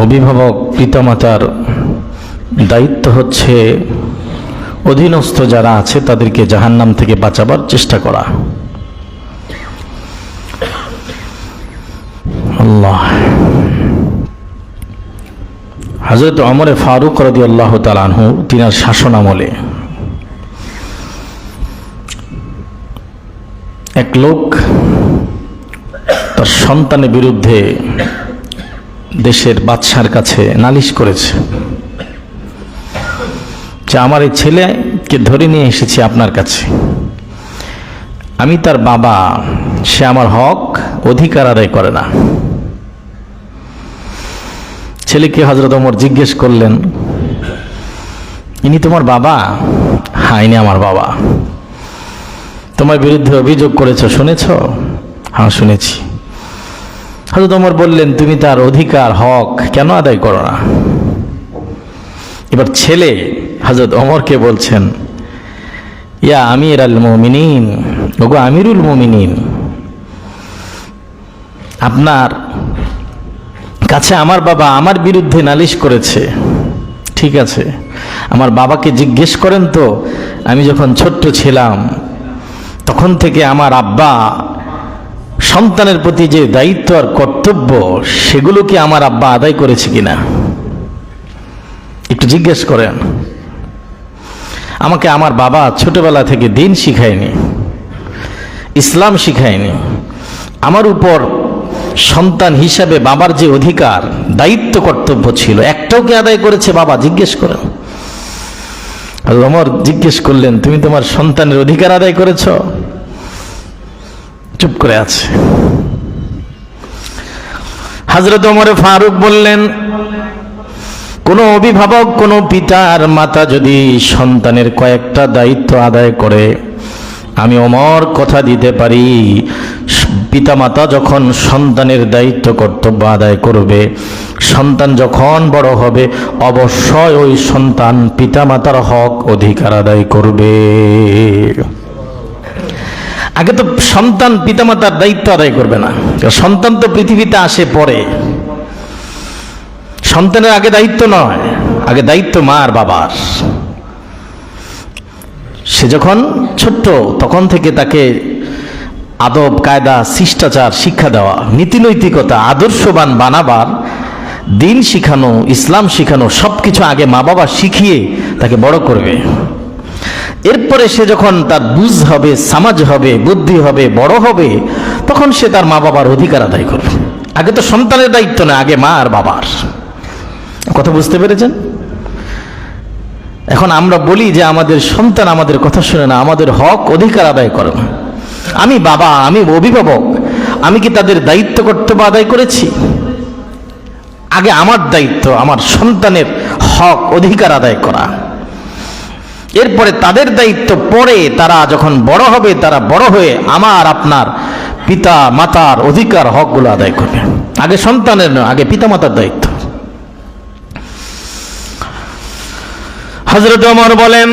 অভিভাবক পিতামাতার দায়িত্ব হচ্ছে অধীনস্থ যারা আছে তাদেরকে জাহান্নাম থেকে বাঁচাবার চেষ্টা করা। আল্লাহ। হযরত ওমর ফারুক রাদিয়াল্লাহু তাআলা আনহু তিনার শাসন আমলে এক লোক তার সন্তানের বিরুদ্ধে দেশের বাদশার কাছে নালিশ করেছে যে আমার এই ছেলেকে ধরে নিয়ে এসেছি আপনার কাছে, আমি তার বাবা, সে আমার হক অধিকার আদায় করে না। ছেলেকে হযরত ওমর জিজ্ঞেস করলেন, ইনি তোমার বাবা? হ্যাঁ, ইনি আমার বাবা। তোমার বিরুদ্ধে অভিযোগ করেছো, শুনেছ? হ্যাঁ, শুনেছি। হযরত ওমর বললেন, তুমি তার অধিকার হক কেন আদায় করো না? এবার ছেলে হযরত ওমরকে বলছেন, ইয়া আমিরুল মুমিনিন, ওগো আমিরুল মুমিনিন, আপনার কাছে আমার বাবা আমার বিরুদ্ধে নালিশ করেছে, ঠিক আছে, আমার বাবাকে জিজ্ঞেস করেন তো, আমি যখন ছোট্ট ছিলাম তখন থেকে আমার আব্বা সন্তানের প্রতি যে দায়িত্ব আর কর্তব্য সেগুলো কি আমার আব্বা আদায় করেছে কিনা একটু জিজ্ঞেস করেন। আমাকে আমার বাবা ছোটবেলা থেকে দিন শিখায়নি, ইসলাম শিখায়নি। আমার উপর সন্তান হিসাবে বাবার যে অধিকার দায়িত্ব কর্তব্য ছিল একটাও কি আদায় করেছে বাবা? জিজ্ঞেস করেন। ওমর জিজ্ঞেস করলেন, তুমি তোমার সন্তানের অধিকার আদায় করেছ? চুপ করে আছে। হযরত ওমর ফারুক বললেন, কোন অভিভাবক, কোন পিতার মাতা যদি সন্তানের কয়েকটা দায়িত্ব আদায় করে, আমি ওমর কথা দিতে পারি, পিতামাতা যখন সন্তানের দায়িত্ব কর্তব্য আদায় করবে, সন্তান যখন বড় হবে অবশ্যই ওই সন্তান পিতামাতার হক অধিকার আদায় করবে। আগে তো সন্তান পিতামাতার দায়িত্ব আদায় করবে না, সন্তান তো পৃথিবীতে আসে পরে। সন্তানের আগে দায়িত্ব নয়, আগে দায়িত্ব মার বাবার। সে যখন ছোট্ট তখন থেকে তাকে আদব কায়দা শিষ্টাচার শিক্ষা দেওয়া, নীতিনৈতিকতা আদর্শবান বানাবার, দিন শিখানো, ইসলাম শিখানো, সবকিছু আগে মা বাবা শিখিয়ে তাকে বড় করবে। এরপরে সে যখন তার বুঝ হবে, সমাজ হবে, বুদ্ধি হবে, বড় হবে, তখন সে তার মা বাবার অধিকার আদায় করবে। আগে তো সন্তানের দায়িত্ব না, আগে মা আর বাবার। কথা বুঝতে পেরেছেন? এখন আমরা বলি যে আমাদের সন্তান আমাদের কথা শুনে না, আমাদের হক অধিকার আদায় করে না। আমি বাবা, আমি অভিভাবক, আমি কি তাদের দায়িত্ব কর্তব্য আদায় করেছি? আগে আমার দায়িত্ব আমার সন্তানের হক অধিকার আদায় করা, এরপরে তাদের দায়িত্ব, পরে তারা যখন বড় হবে তারা বড় হয়ে আমার আপনার পিতা মাতার অধিকার হকগুলো আদায় করবে। আগে সন্তানের নয়, আগে পিতা মাতার দায়িত্ব। হযরত ওমর বলেন,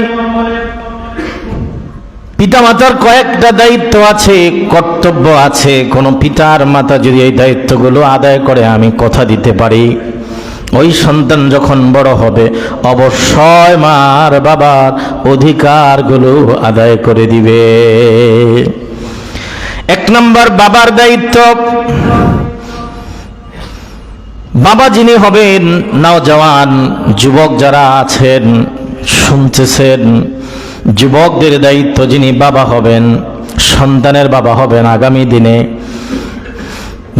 পিতামাতার কয়েকটা দায়িত্ব আছে, কর্তব্য আছে। কোন পিতার মাতা যদি এই দায়িত্বগুলো আদায় করে, আমি কথা দিতে পারি ওই সন্তান যখন বড় হবে অবশ্যই মার বাবার অধিকারগুলো আদায় করে দিবে। এক নম্বর বাবার দায়িত্ব। বাবা যিনি হবেন, নওজওয়ান যুবক যারা আছেন শুনতেছেন, যুবকদের দায়িত্ব, যিনি বাবা হবেন, সন্তানের বাবা হবেন আগামী দিনে,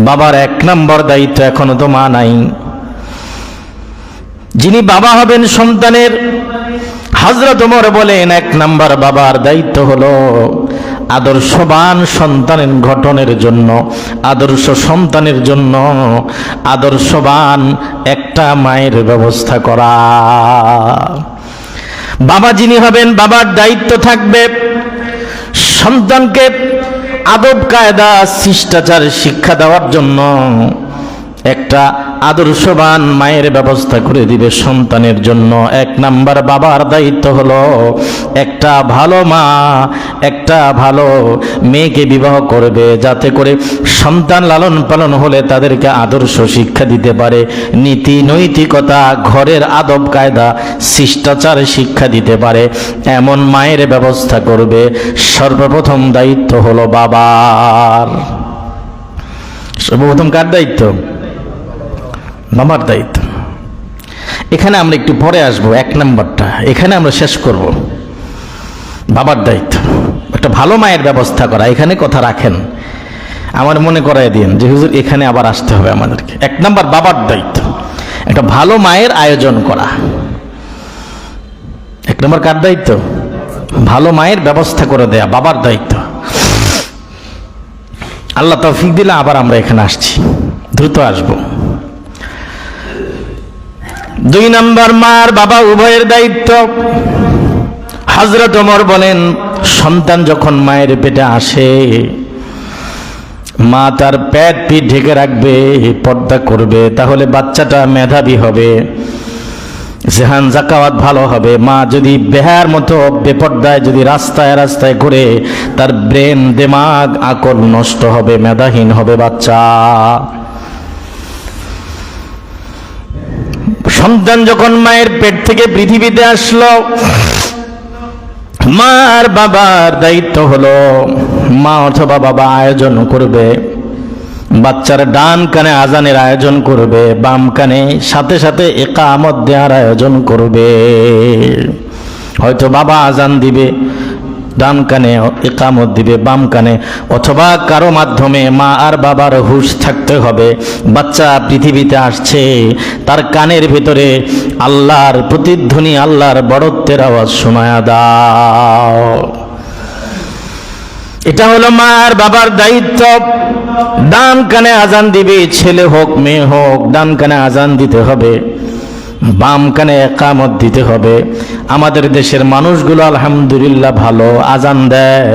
বাবার এক নম্বর দায়িত্ব, এখনো তো মা নাই, যিনি বাবা হবেন সন্তানের, হযরত ওমর বলেন এক নম্বর বাবার দায়িত্ব হলো আদর্শবান সন্তানের গঠনের জন্য, আদর্শ সন্তানের জন্য আদর্শবান একটা মায়ের ব্যবস্থা করা। বাবা যিনি হবেন, বাবার দায়িত্ব থাকবে সন্তানকে আদব কায়দা শিষ্টাচার শিক্ষা দেওয়ার জন্য একটা আদর্শবান মায়ের ব্যবস্থা করে দিবে সন্তানের জন্য। 1 নাম্বার বাবার দায়িত্ব হলো একটা ভালো মা একটা ভালো মেয়েকে বিবাহ করবে, যাতে করে সন্তান লালন পালন হলে তাদেরকে আদর্শ শিক্ষা দিতে পারে, নীতি নৈতিকতা, ঘরের আদব কায়দা, শিষ্টাচার শিক্ষা দিতে পারে, এমন মায়ের ব্যবস্থা করবে। সর্বপ্রথম দায়িত্ব হলো বাবার। সর্বপ্রথম কার দায়িত্ব? বাবার দায়িত্ব। এখানে আমরা একটু পরে আসবো, 1 নাম্বারটা এখানে আমরা শেষ করব। বাবার দায়িত্ব একটা ভালো মায়ের ব্যবস্থা করা। এখানে কথা রাখেন, আমার মনে করাই দিন যে হুজুর এখানে আবার আসতে হবে আমাদেরকে। 1 নাম্বার বাবার দায়িত্ব একটা ভালো মায়ের আয়োজন করা। 1 নাম্বার কার দায়িত্ব? ভালো মায়ের ব্যবস্থা করে দেয়া বাবার দায়িত্ব। আল্লাহ তৌফিক দিলে আবার আমরা এখানে আসছি, দ্রুত আসব। 2 নাম্বার মার বাবা উভয়ের দায়িত্ব। হযরত ওমর বলেন, সন্তান যখন মায়ের পেটে আসে মা তার পেট পিঠ ঢেকে রাখবে, পর্দা করবে, তাহলে বাচ্চাটা মেধাবী হবে, জেহান জাকাওয়াত ভালো হবে। মা যদি বেহার মতো বেপর্দায় যদি রাস্তায় রাস্তায় ঘুরে, তার ব্রেন দিমাগ আকল নষ্ট হবে, মেধাহীন হবে বাচ্চা। সন্তান যখন মায়ের পেট থেকে পৃথিবীতে আসলো, মার বাবার দায়িত্ব হলো মা অথবা বাবা আয়োজন করবে, বাচ্চার ডান কানে আজানের আয়োজন করবে, বাম কানে সাথে সাথে ইকামত দেওয়ার আয়োজন করবে। হয়তো বাবা আজান দিবে, ডান কানে ইকামত দিবে বাম কানে, অথবা কারো মাধ্যমে মা আর বাবার হুঁশ থাকতে হবে। বাচ্চা পৃথিবীতে আসছে, তার কানের ভিতরে আল্লাহর প্রতিধ্বনি, আল্লাহর বড়ত্বের আওয়াজ শোনায়া দাও। এটা হলো মা আর বাবার দায়িত্ব। ডান কানে আজান দিবে, ছেলে হোক মেয়ে হোক, ডান কানে আজান দিতে হবে, বাম কানে ইকামত দিতে হবে। আমাদের দেশের মানুষগুলো আলহামদুলিল্লাহ ভালো, আজান দেয়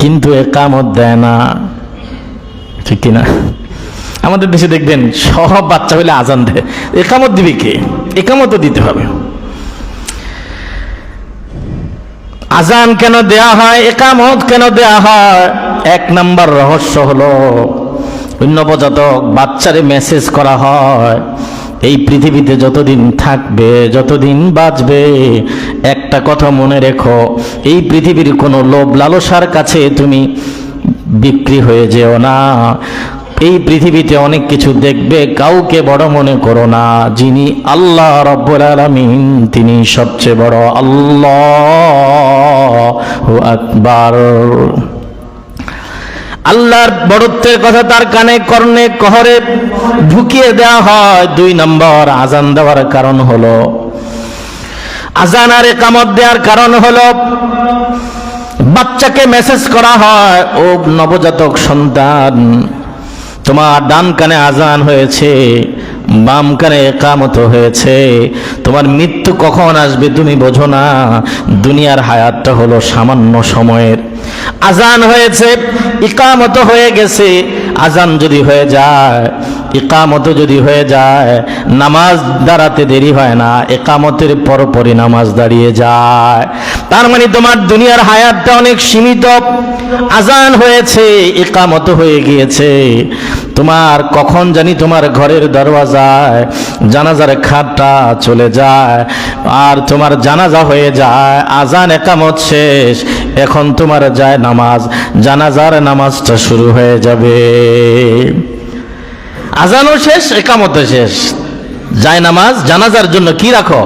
কিন্তু ইকামত দেয় না, ঠিক কিনা? আমাদের দেশে দেখবেন সব বাচ্চা হইলে আজান দেয়, ইকামত দিবে কে? ইকামতও দিতে হবে। আজান কেন দেয়া হয়, ইকামত কেন দেয়া হয়? 1 নাম্বার রহস্য হলো নবজাতক বাচ্চারে মেসেজ করা হয়, এই পৃথিবীতে যতদিন থাকবে, যতদিন বাঁচবে, একটা কথা মনে রেখো, এই পৃথিবীর কোনো লোভ লালসার কাছে তুমি বিক্রি হয়ে যেও না। এই পৃথিবীতে অনেক কিছু দেখবে, কাউকে বড় মনে করো না। যিনি আল্লাহ রাব্বুল আলামিন তিনি সবচেয়ে বড়। আল্লাহু আকবার। আল্লাহর বড়ত্বের কথা তার কানে কর্ণে কহরে ঢুকিয়ে দেওয়া হয়। 2 নম্বর আজান দেওয়ার কারণ হলো, আজান আর ইকামত দেওয়ার কারণ হলো বাচ্চাকে মেসেজ করা হয়, ও নবজাতক সন্তান, তোমার ডান কানে আজান হয়েছে, বাম কানে ইকামত হয়েছে, তোমার মৃত্যু কখন আসবে তুমি বোঝো না। দুনিয়ার হায়াতটা হলো সামান্য সময়ের। আজান হয়েছে, ইকামত হয়ে গেছে। আজান যদি হয়ে যায়, ইকামত যদি হয়ে যায়, নামাজ দাঁড়াতে দেরি হয় না, ইকামতের পরপরই নামাজ দাঁড়িয়ে যায়। তার মানে তোমার দুনিয়ার হায়াতটা অনেক সীমিত। আজান হয়েছে, ইকামত হয়ে গিয়েছে, তোমার কখন জানি তোমার ঘরের দরওয়াজায় জানাজার খাটটা চলে যায়, আর তোমার জানাজা হয়ে যায়। আজান ইকামত শেষ, এখন তোমার যায় নামাজ, জানাজার নামাজটা শুরু হয়ে যাবে। আজানও শেষ, ইকামতও শেষ, যায় নামাজ। জানাজার জন্য কি রাখো?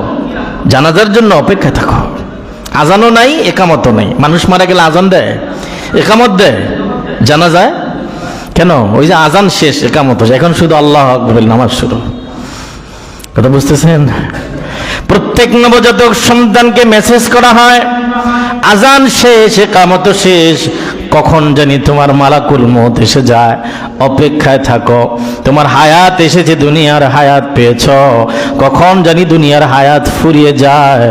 জানাজার জন্য অপেক্ষা থাকো। আজানও নাই, ইকামতও নাই। মানুষ মারা গেলে আজান দেয়, ইকামত দেয়, জানাজায় কেন? ওই যে আজান শেষ, ইকামত শেষ, এখন শুধু আল্লাহু আকবার নামাজ শুরু। কথা বুঝতেছেন? প্রত্যেক নবজাতক সন্তানকে মেসেজ করা হয়, আজান শেষ, ইকামত শেষ, কখন জানি তোমার মালাকুল মউত এসে যায়, অপেক্ষায় থাকো। তোমার হায়াত এসেছে, দুনিয়ার হায়াত পেয়েছ, কখন জানি দুনিয়ার হায়াত ফুরিয়ে যায়,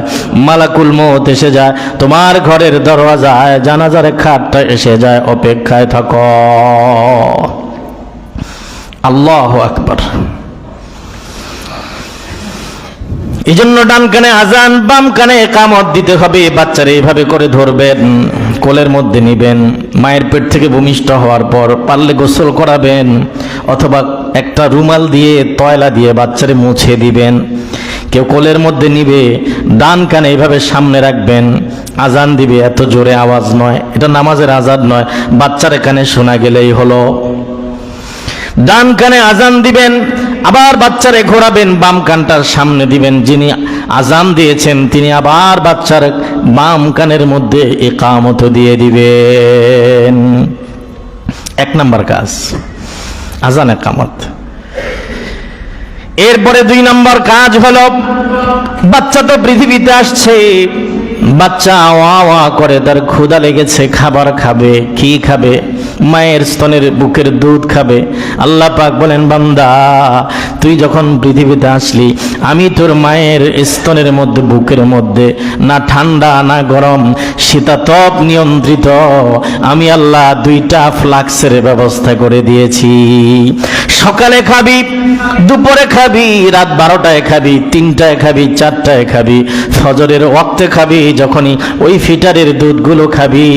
মালাকুল মউত এসে যায়, তোমার ঘরের দরওয়াজায় জানাজার খাটটা এসে যায়, অপেক্ষায় থাকো। আল্লাহু আকবার। এই জন্য ডান কানে আজান, বাম কানে ইকামত দিতে হবে। বাচ্চারা এইভাবে করে ধরবেন, কোলের মধ্যে নিবেন, মায়ের পেট থেকে ভূমিষ্ঠ হওয়ার পর পারলে গোসল করাবেন, অথবা একটা রুমাল দিয়ে তয়লা দিয়ে বাচ্চারে মুছে দিবেন। কেউ কোলের মধ্যে নিবে, ডান কানে এইভাবে সামনে রাখবেন, আজান দিবে, এত জোরে আওয়াজ নয়, এটা নামাজের আজান নয়, বাচ্চার কানে শোনা গেলেই হলো। ডান কানে আজান দিবেন, আবার বাচ্চারে ঘোরাবেন, বাম কানটার সামনে দিবেন। যিনি আজান দিয়েছেন তিনি আবার বাচ্চার বাম কানের মধ্যে ইকামত দিয়ে দিবেন। 1 নম্বর কাজ আজান ইকামত। এরপরে 2 নম্বর কাজ হলো, বাচ্চা তো পৃথিবীতে আসছে, বাচ্চা ওয়া ওয়া করে, তার ক্ষুধা লেগেছে, খাবার খাবে। কি খাবে? মায়ের স্তনের বুকের দুধ খাবে। আল্লাহ পাক বলেন, বান্দা তুই যখন পৃথিবীতে আসলি, আমি তোর মায়ের স্তনের মধ্যে, বুকের মধ্যে না ঠান্ডা না গরম, শীতাতপ নিয়ন্ত্রিত আমি আল্লাহ 2টা ফ্লাক্সের ব্যবস্থা করে দিয়েছি। সকালে খাবি, দুপুরে খাবি, রাত 12টায় খাবি, 3টায় খাবি, 4টায় খাবি, ফজরের ওয়াক্তে খাবি। যখনই ওই ফিটারের দুধগুলো খাবি,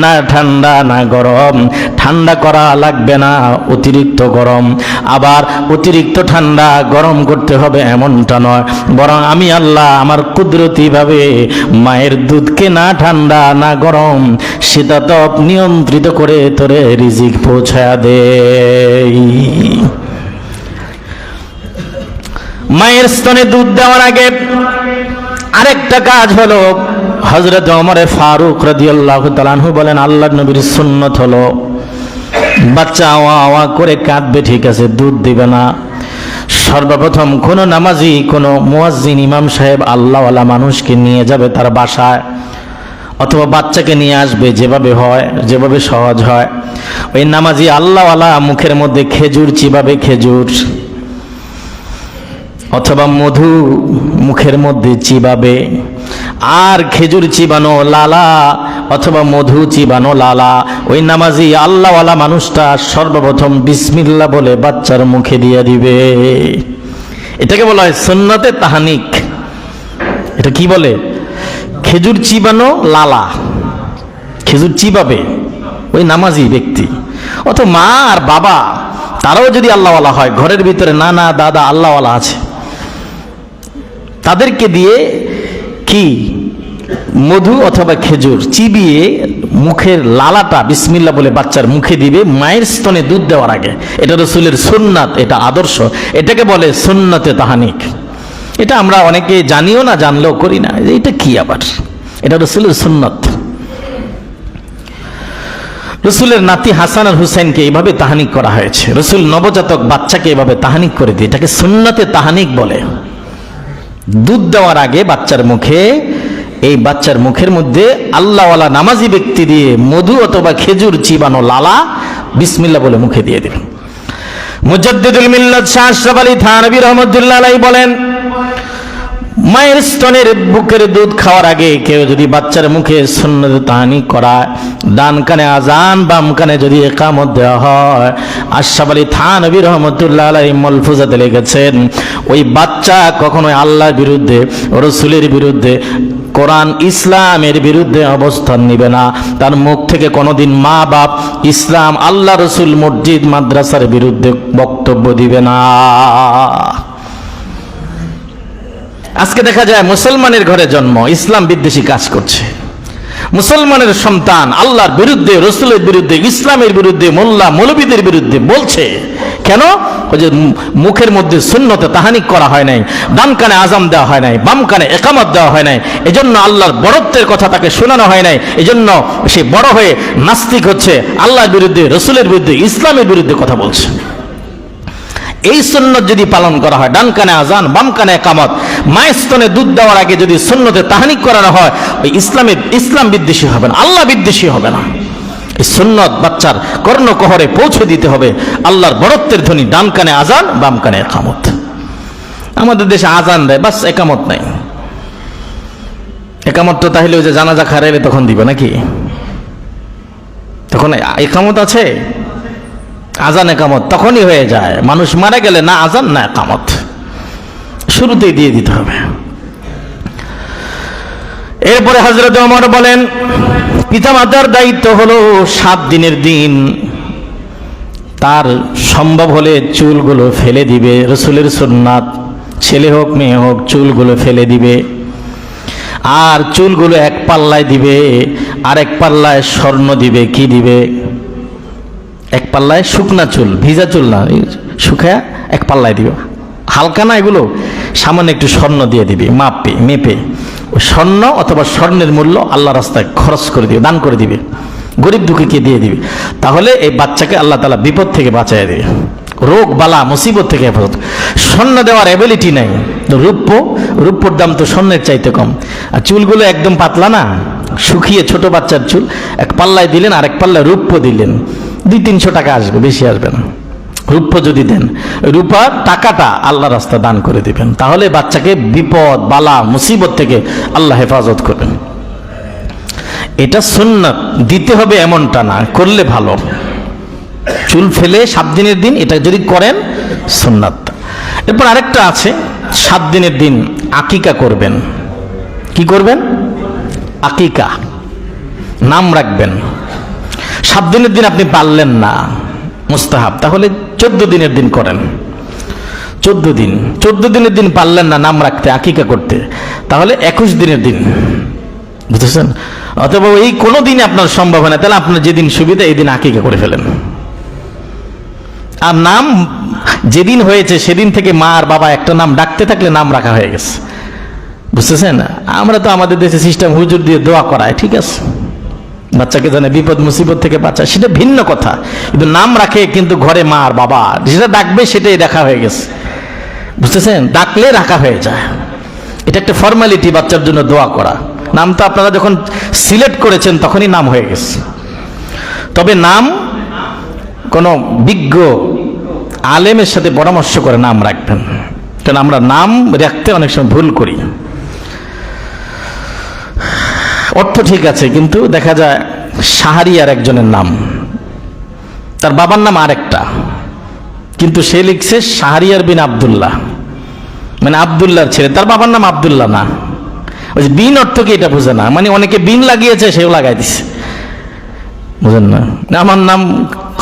না ঠান্ডা না গরম, ঠান্ডা করা লাগবে না, অতিরিক্ত গরম আবার অতিরিক্ত ঠান্ডা গরম করতে হবে এমনটা নয়, বরং আমি আল্লাহ আমার কুদরতি ভাবে মায়ের দুধকে না ঠান্ডা না গরম, শীতাতপ নিয়ন্ত্রিত করে তোরে রিজিক পৌঁছায়া দেই। মায়ের স্তনে দুধ দেওয়ার আগে আরেকটা কাজ হলো, হযরত ওমর ফারুক রাদিয়াল্লাহু তাআলা আনহু বলেন, আল্লাহর নবীর সুন্নাত হলো, বাচ্চা আওয়া আওয়া করে কাঁদবে, ঠিক আছে, দুধ দিবে না। সর্বপ্রথম কোন নামাজি, কোন মুয়াজ্জিন, ইমাম সাহেব আল্লাহওয়ালা মানুষকে নিয়ে যাবে তার বাসায়, অথবা বাচ্চাকে নিয়ে আসবে, যেভাবে হয়, যেভাবে সহজ হয়। ওই নামাজি আল্লাহওয়ালা মুখের মধ্যে খেজুর চিবাবে, খেজুর অথবা মধু মুখের মধ্যে চিবাবে, আর খেজুর চিবানো লালা অথবা মধু চিবানো লালা ওই নামাজি আল্লাহওয়ালা মানুষটা সর্বপ্রথম বিসমিল্লাহ বলে বাচ্চার মুখে দিয়ে দিবে। এটাকে বলা হয় সুন্নতে তাহানিক। এটা কি বলে? খেজুর চিবানো লালা, খেজুর চিবাবে ওই নামাজি ব্যক্তি। অত মা আর বাবা তারাও যদি আল্লাহওয়ালা হয়, ঘরের ভিতরে নানা দাদা আল্লাহওয়ালা আছে, তাদেরকে দিয়ে কি মধু অথবা খেজুর চিবিয়ে মুখের লালাটা বিসমিল্লাহ বলে বাচ্চার মুখে দিবে মায়ের স্তনে দুধ দেওয়ার আগে। এটা রাসূলের সুন্নাত, এটা আদর্শ, এটাকে বলে সুন্নতে তাহানিক। এটা আমরা অনেকে জানিও না, জানলেও করি না। এটা কি আবার? এটা রাসূলের সুন্নাত। রাসূলের নাতি হাসান আর হুসাইনকে এইভাবে তাহানিক করা হয়েছে। রাসূল নবজাতক বাচ্চাকে এভাবে তাহানিক করে দিয়ে, এটাকে সুন্নতে তাহানিক বলে। দুধ দেওয়ার আগে বাচ্চার মুখে, এই বাচ্চার মুখের মধ্যে আল্লাহওয়ালা নামাজি ব্যক্তি দিয়ে মধু অথবা খেজুর চিবানো লালা বিসমিল্লাহ বলে মুখে দিয়ে দিল। মুজাদ্দিদুল মিল্লাত শাহ আশরাফ আলী থানভী রাহমাতুল্লাহ আলাইহি বলেন, মায়ের স্তনের বুকের দুধ খাওয়ার আগে কেউ যদি বাচ্চার মুখে সুন্নত তাহানিক করায়, ডান কানে আজান বাম কানে যদি ইকামত দেওয়া হয়, আশরাফ আলী থানভী রাহমাতুল্লাহ আলাইহি মালফুজাতে লিখেছেন, ওই বাচ্চা কখনোই আল্লাহর বিরুদ্ধে, রাসূলের বিরুদ্ধে, কোরআন ইসলামের বিরুদ্ধে অবস্থান নিবে না। তার মুখ থেকে কোনোদিন মা বাপ, ইসলাম, আল্লাহ, রাসূল, মসজিদ, মাদ্রাসার বিরুদ্ধে বক্তব্য দিবে না। আজকে দেখা যায় মুসলমানের ঘরে জন্ম, ইসলাম বিদ্বেষী কাজ করছে। মুসলমানের সন্তান আল্লাহর বিরুদ্ধে, রাসূলের বিরুদ্ধে, ইসলামের বিরুদ্ধে, মোল্লা মৌলবীদের বিরুদ্ধে বলছে। কেন? ওই যে মুখের মধ্যে সুন্নতে তাহানিক করা হয় নাই, ডান কানে আজান দেওয়া হয় নাই, বাম কানে ইকামত দেওয়া হয় নাই, এজন্য আল্লাহর বড়ত্বের কথা তাকে শোনানো হয় নাই। এজন্য সে বড় হয়ে নাস্তিক হচ্ছে, আল্লাহর বিরুদ্ধে, রাসূলের বিরুদ্ধে, ইসলামের বিরুদ্ধে কথা বলছে। এই সুন্নত যদি পালন করা হয়, ডান কানে আজান বাম কানে ইকামত, মায়ের স্তনে দুধ দেওয়ার আগে যদি সুন্নতে তাহানিক করানো হয়, ওই ইসলাম বিদ্বেষী হবে না, আল্লাহ বিদ্বেষী হবে না। এই সুন্নত বাচ্চার কর্ণকহরে পৌঁছে দিতে হবে। আল্লাহর বড়ত্বের ধ্বনি, ডান কানে আজান বাম কানে ইকামত। আমাদের দেশে আজান দেয়, বাস ইকামত নাই। ইকামত তো তাহলে ওই যে জানাজা খারাইলে তখন দিবে নাকি? তখন ইকামত আছে? আজান একামত তখনই হয়ে যায়, মানুষ মারা গেলে না আজান না একামত। শুরুতেই দিয়ে দিতে হবে। এরপরে হযরত ওমর বলেন, পিতামাতার দায়িত্ব হলো 7 দিনের দিন তার সম্ভব হলে চুলগুলো ফেলে দিবে। রাসূলের সুন্নাত, ছেলে হোক মেয়ে হোক চুলগুলো ফেলে দিবে, আর চুলগুলো এক পাল্লায় দিবে, আর এক পাল্লায় স্বর্ণ দিবে। কি দিবে? এক পাল্লায় শুকনা চুল, ভিজা চুল না, শুকায়া এক পাল্লায় দিবে, হালকা না এগুলো, সামান্য একটু স্বর্ণ দিয়ে দিবে, মেপে স্বর্ণ অথবা স্বর্ণের মূল্য আল্লাহ রাস্তায় খরচ করে দিবে, দান করে দিবে, গরিব দুঃখীকে দিয়ে দিবে। তাহলে এই বাচ্চাকে আল্লাহ তাআলা বিপদ থেকে বাঁচায় দিবে, রোগ বালা মুসিবত থেকে হেফাজত। স্বর্ণ দেওয়ার এবিলিটি নাই, রূপ্যর দাম তো স্বর্ণের চাইতে কম। আর চুলগুলো একদম পাতলা না, শুকিয়ে ছোট বাচ্চার চুল, এক পাল্লায় দিলেন আর এক পাল্লায় রূপ্য দিলেন, 200-300 টাকা আসবে, বেশি আসবে না। রূপ্য যদি দেন, রূপার টাকাটা আল্লাহ রাস্তা দান করে দিবেন, তাহলে বাচ্চাকে বিপদ বালা মুসিবত থেকে আল্লাহ হেফাজত করবেন। এটা সুন্নাত, দিতে হবে এমনটা না, করলে ভালো। চুল ফেলে 7 দিনের দিন এটা যদি করেন সুন্নাত। এরপর আরেকটা আছে, 7 দিনের দিন আকিকা করবেন। কি করবেন? আকিকা, নাম রাখবেন। 7 দিনের দিন আপনি পারলেন না, মুস্তাহাব, তাহলে 14 দিনের দিন করেন। 14 দিনের দিন পারলেন না নাম রাখতে, আকিকা করতে, তাহলে 21 দিনের দিন, বুঝতেছেন? অথবা এই কোনো দিনে আপনার সম্ভব হয় না, তাহলে আপনার যেদিন সুবিধা এই দিন আকিকা করে ফেলেন। আর নাম যেদিন হয়েছে সেদিন থেকে মা আর বাবা একটা নাম ডাকতে থাকলে নাম রাখা হয়ে গেছে, বুঝতেছেন? আমরা তো আমাদের দেশে সিস্টেম হুজুর দিয়ে দোয়া করায়, ঠিক আছে, বাচ্চাকে জানে বিপদ মুসিবত থেকে বাঁচায়, সেটা ভিন্ন কথা, কিন্তু নাম রাখে কিন্তু ঘরে মা আর বাবা যেটা ডাকবে সেটাই রাখা হয়ে গেছে, বুঝতেছেন? ডাকলে রাখা হয়ে যায়, এটা একটা ফর্মালিটি বাচ্চার জন্য দোয়া করা। নাম তো আপনারা যখন সিলেক্ট করেছেন তখনই নাম হয়ে গেছে। তবে নাম কোনো বিজ্ঞ আলেমের সাথে পরামর্শ করে নাম রাখবেন, কারণ আমরা নাম রাখতে অনেক সময় ভুল করি। অর্থ ঠিক আছে, কিন্তু দেখা যায় শাহরিয়ার একজনের নাম, তার বাবার নাম আরেকটা, কিন্তু সে লিখছে শাহরিয়ার বিন আব্দুল্লাহ, মানে আব্দুল্লাহর ছেলে, তার বাবার নাম আব্দুল্লাহ না। ওই যে বিন অর্থ কি এটা বুঝে না, মানে অনেকে বিন লাগিয়েছে সেও লাগাই দিছে, বুঝেন না? আমার নাম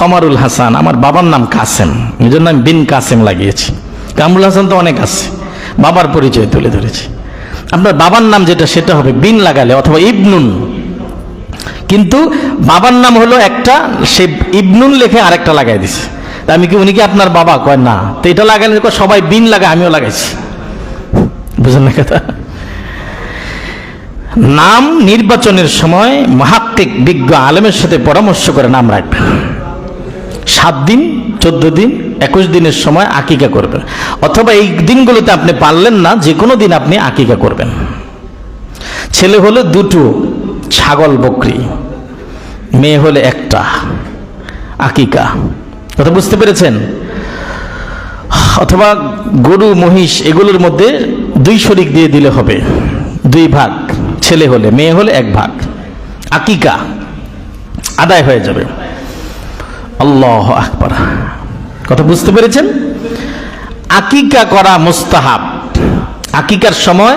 কমারুল হাসান, আমার বাবার নাম কাসেম, এই জন্য আমি বিন কাসেম লাগিয়েছি। কামরুল হাসান তো অনেক আছে, বাবার পরিচয় তুলে ধরেছি। আপনার বাবার নাম যেটা সেটা হবে বিন লাগালে, অথবা ইবনুন, কিন্তু বাবার নাম হলো একটা, সে ইবনুন লিখে আরেকটা লাগাই দিছে। আমি কি, উনি কি আপনার বাবা? কয় না। তো এটা লাগালে সবাই বিন লাগায়, আমিও লাগাইছি, বুঝলেন না কথা? নাম নির্বাচনের সময় মুহাক্কিক বিজ্ঞ আলেমের সাথে পরামর্শ করে নাম রাখবেন। 7 দিন, 14 দিন, 21 দিনের সময় আকিকা করবেন, অথবা এই দিনগুলোতে আপনি পারলেন না, যে কোনো দিন আপনি আকিকা করবেন। ছেলে হলে 2টো ছাগল বকরি, মেয়ে হলে একটা, আকিকা। কথা বুঝতে পেরেছেন? অথবা গরু মহিষ এগুলোর মধ্যে 2 শরিক দিয়ে দিলে হবে, 2 ভাগ, ছেলে হলে, মেয়ে হলে 1 ভাগ, আকিকা আদায় হয়ে যাবে। আল্লাহু আকবার। কথা বুঝতে পেরেছেন? আকিকা করা মুস্তাহাব। আকিকার সময়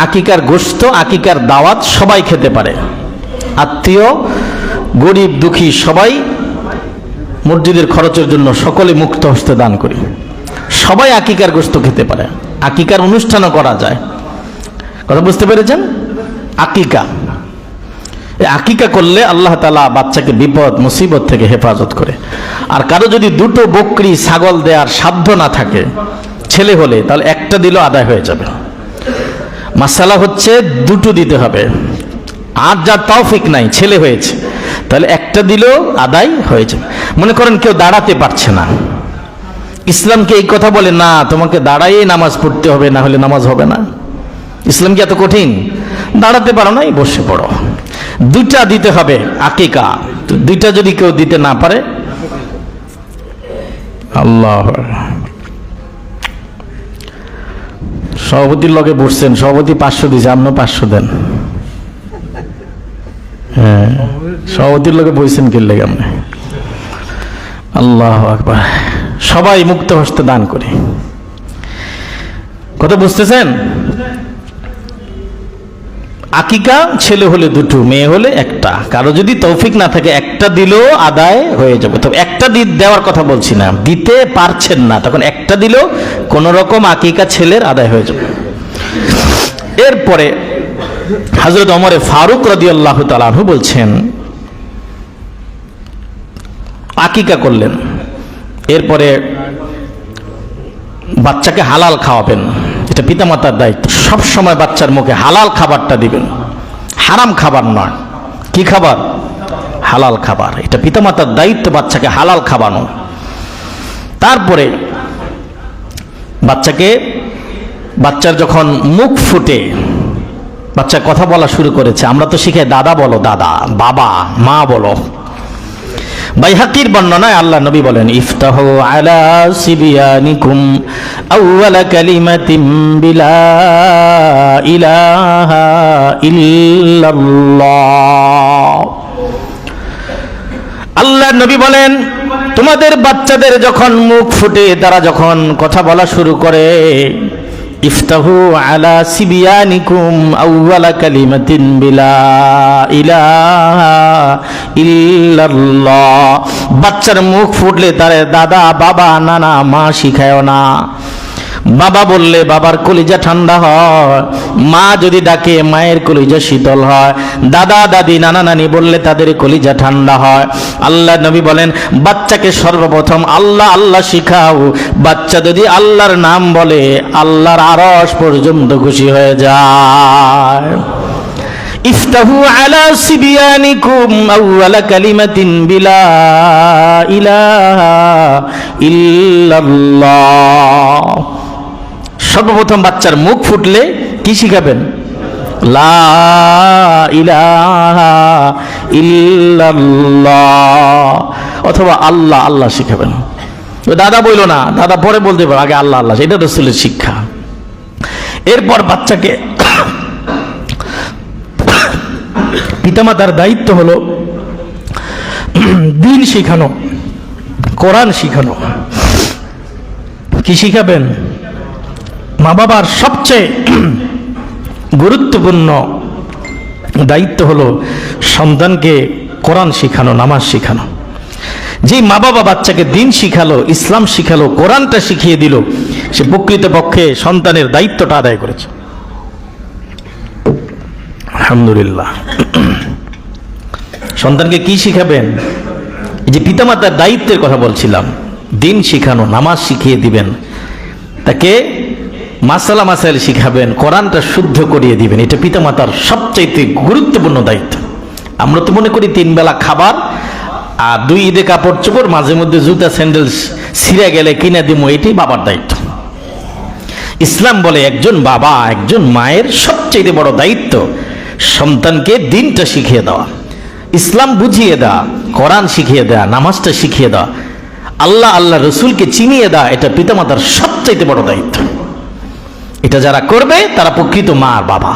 আকিকার গোশত, আকিকার দাওয়াত সবাই খেতে পারে, আত্মীয় গরিব দুঃখী সবাই, মসজিদের খরচের জন্য সকলে মুক্ত হস্তে দান করি, সবাই আকিকার গোশত খেতে পারে, আকিকার অনুষ্ঠানও করা যায়। কথা বুঝতে পেরেছেন? আকিকা, আকিকা করলে আল্লাহ তাআলা বাচ্চাকে বিপদ মুসিবত থেকে হেফাজত করে। আর কারো যদি 2টো বকরি ছাগল দেওয়ার সাধ্য না থাকে, ছেলে হলে, তাহলে একটা দিলেও আদায় হয়ে যাবে। মাসালা হচ্ছে 2টো দিতে হবে, আর যার তৌফিক নাই, ছেলে হয়েছে, তাহলে একটা দিলেও আদায় হয়ে যাবে। মনে করেন কেউ দাঁড়াতে পারছে না, ইসলামকে এই কথা বলে না তোমাকে দাঁড়াইয়ে নামাজ পড়তে হবে, না হলে নামাজ হবে না। ইসলাম কি এত কঠিন? দাঁড়াতে পারো নাই, বসে পড়ো। 2টা দিতে হবে আকিকা, 2টা যদি কেউ দিতে না পারে, আল্লাহ। সভাপতির লগে বসছেন, সভাপতি 500 দিয়েছে, আপনি 500 দেন। হ্যাঁ, সভাপতির লগে বসছেন কি লেগে আপনি? আল্লাহু আকবার। সবাই মুক্ত হস্তে দান করি। কথা বুঝতেছেন? আকিকা ছেলে হলে দুটো, মেয়ে হলে একটা। কারো যদি তৌফিক না থাকে একটা দিলেও আদায় হয়ে যাবে। তবে একটা দেওয়ার কথা বলছি না, দিতে পারছেন না, তখন একটা দিলেও কোন রকম আকিকা ছেলের আদায় হয়ে যাবে। এরপরে হযরত ওমর ফারুক রাদিয়াল্লাহু তাআলা আনহু বলছেন, আকিকা করলেন, এরপরে বাচ্চাকে হালাল খাওয়াবেন। এটা পিতামাতার দায়িত্ব, সব সময় বাচ্চার মুখে হালাল খাবারটা দিবেন, হারাম খাবার নয়। কি খাবার? হালাল খাবার। এটা পিতামাতার দায়িত্ব, বাচ্চাকে হালাল খাওয়ানো। তারপরে বাচ্চার যখন মুখ ফুটে, বাচ্চা কথা বলা শুরু করেছে, আমরা তো শিখে দাদা বলো, দাদা, বাবা, মা বলো। বাইহাকির বর্ণনায় আল্লাহ নবী বলেন, ইফতাহু আলা সিবিয়ানিকুম আউয়ালা কালিমাতিন বিলা ইলাহা ইল্লাল্লাহ। আল্লাহ নবী বলেন, তোমাদের বাচ্চাদের যখন মুখ ফুটে, তারা যখন কথা বলা শুরু করে, ইফতাহু আলা সিবিয়ানিকুম আউয়ালা কালিমাতিন বিলা ইলাহা ইল্লাল্লাহ। বাচ্চার মুখ ফুটলে তারে দাদা, বাবা, নানা, মা শিখায় না। বাবা বললে বাবার কলিজা ঠান্ডা হয়, মা যদি ডাকে মায়ের কলিজা শীতল হয়, দাদা, দাদি, নানা, নানি বললে তাদের কলিজা ঠান্ডা হয়। আল্লাহ নবী বলেন, বাচ্চাকে সর্বপ্রথম আল্লাহ আল্লাহ শিখাও। বাচ্চা যদি আল্লাহর নাম বলে, আল্লাহর আরশ পর্যন্ত খুশি হয়ে যায়। ইফতাহু আলা সিবিয়ানিকুম আউয়ালা কালিমাতিন বিলা ইলাহা ইল্লাল্লাহ। সর্বপ্রথম বাচ্চার মুখ ফুটলে কি শিখাবেন? লা ইলাহা ইল্লাল্লাহ, অথবা আল্লাহ আল্লাহ শিখাবেন। দাদা বইল না, দাদা পরে বলতে পারো, আগে আল্লাহ আল্লাহ, এটা রাসূলের শিক্ষা। এরপর বাচ্চাকে পিতামাতার দায়িত্ব হলো দ্বীন শিখানো, কোরআন শিখানো। কি শিখাবেন? মা বাবার সবচেয়ে গুরুত্বপূর্ণ দায়িত্ব হলো সন্তানকে কোরআন শিখানো, নামাজ শিখানো। যে মা বাবা বাচ্চাকে দ্বীন শিখালো, ইসলাম শিখালো, কোরআনটা শিখিয়ে দিল, সে প্রকৃতপক্ষে সন্তানের দায়িত্বটা আদায় করেছে। আলহামদুলিল্লাহ। সন্তানকে কি শিখাবেন? এই যে পিতামাতার দায়িত্বের কথা বলছিলাম, দ্বীন শিখানো, নামাজ শিখিয়ে দিবেন, তাকে মাসালা মাসাইল শিখাবেন, কোরআনটা শুদ্ধ করিয়ে দিবেন। এটা পিতামাতার সবচাইতে গুরুত্বপূর্ণ দায়িত্ব। আমরা তো মনে করি 3 বেলা খাবার আর 2 ঈদে কাপড় চোপড়, মাঝে মধ্যে জুতা স্যান্ডেল ছিঁড়ে গেলে কিনে দিব, এটাই বাবার দায়িত্ব। ইসলাম বলে একজন বাবা, একজন মায়ের সবচাইতে বড় দায়িত্ব সন্তানকে দ্বীনটা শিখিয়ে দেওয়া, ইসলাম বুঝিয়ে দেওয়া, কোরআন শিখিয়ে দেওয়া, নামাজটা শিখিয়ে দেওয়া, আল্লাহ আল্লাহ রসুলকে চিনিয়ে দেওয়া। এটা পিতামাতার সবচাইতে বড় দায়িত্ব। এটা যারা করবে তারা প্রকৃত মা আর বাবা।